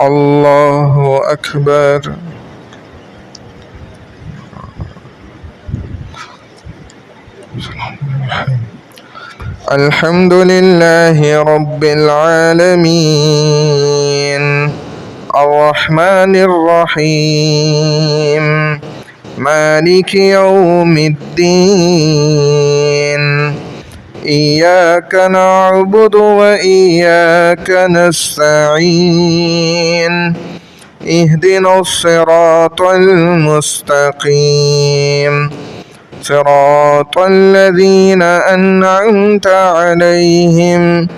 الله أكبر. الحمد لله رب العالمين الرحمن الرحيم مالك يوم الدين إياك نعبد وإياك نستعين اهدنا الصراط المستقيم صراط الذين أنعمت عليهم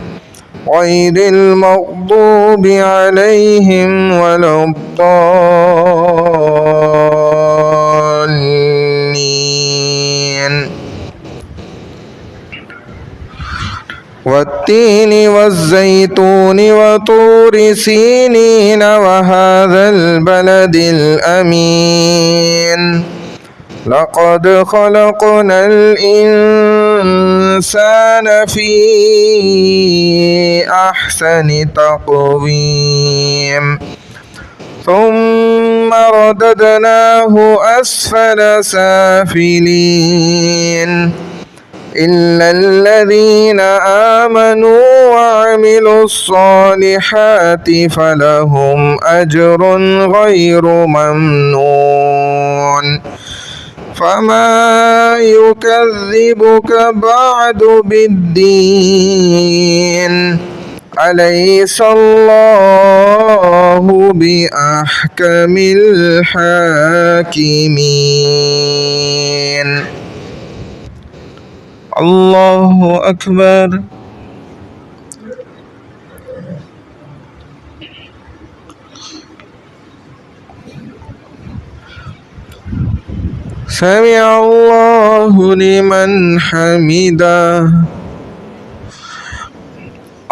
غير المغضوب عليهم ولا الضالين. والتين والزيتون وطور سينين وهذا البلد الأمين لقد خلقنا الإنسان في أحسن تقويم ثم رددناه أسفل سافلين إلا الذين آمنوا وعملوا الصالحات فلهم أجر غير ممنون. فما يكذبك بعد بالدين أليس الله بأحكم الحاكمين. الله أكبر. سمع الله لمن حمده.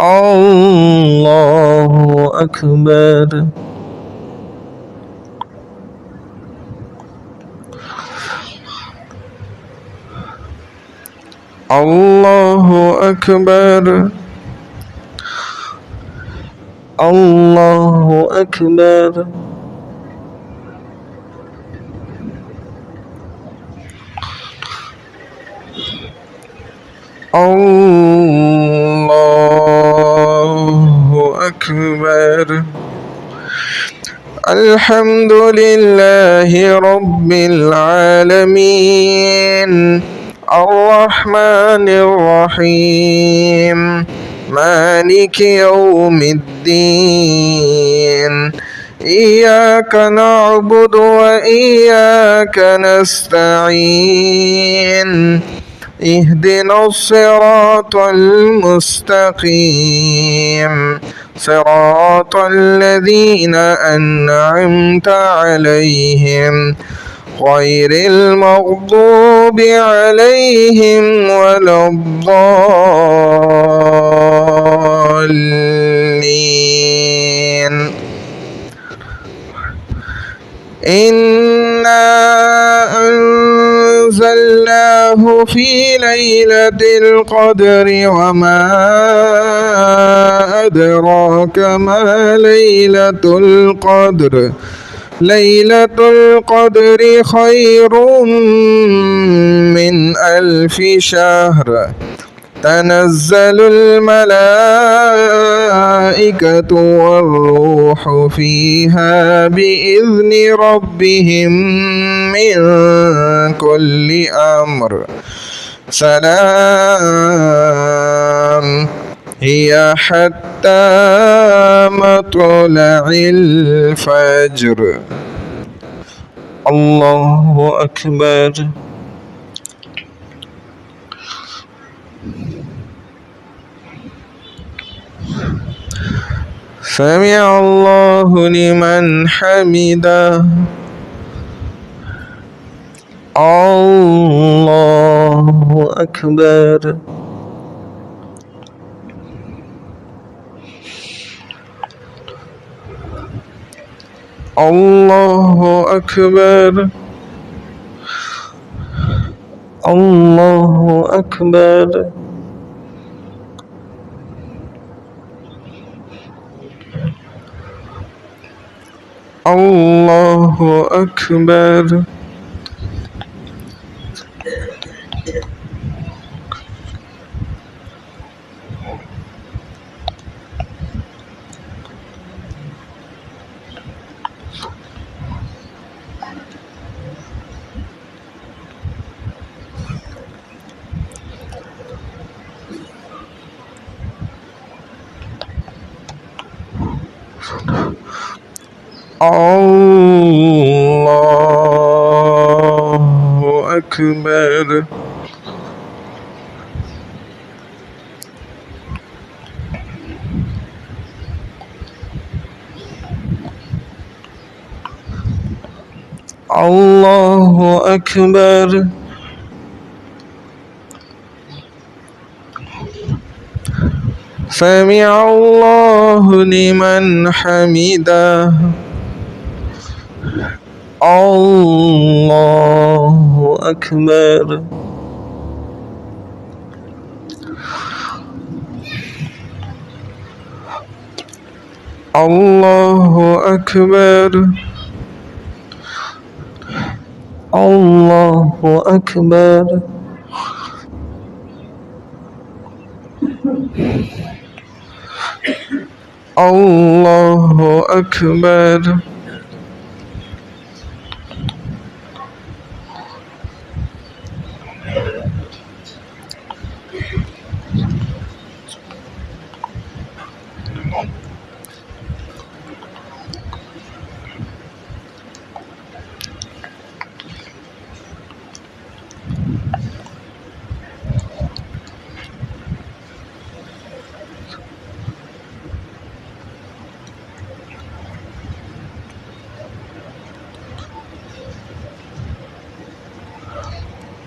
الله أكبر. الله أكبر. الله أكبر. الله أكبر. الحمد لله رب العالمين الرحمن الرحيم مالك يوم الدين إياك نعبد وإياك نستعين اهدنا الصراط المستقيم صراط الذين أنعمت عليهم غير المغضوب عليهم ولا الضالين. إنا أنزلناه في ليلة القدر وما أدراك ما ليلة القدر ليلة القدر خير من 1000 شهر تنزل الملائكة والروح فيها بإذن ربهم من كل أمر سلام هي حتى مطلع الفجر. الله أكبر. سمع الله لمن حمده. الله أكبر. الله أكبر. الله أكبر. الله أكبر. الله أكبر. الله أكبر. سمع الله لمن حمده. الله أكبر. الله أكبر. الله أكبر. الله أكبر.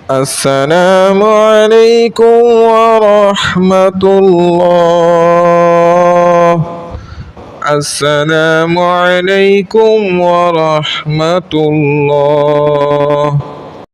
السلام عليكم ورحمة الله. السلام عليكم ورحمة الله.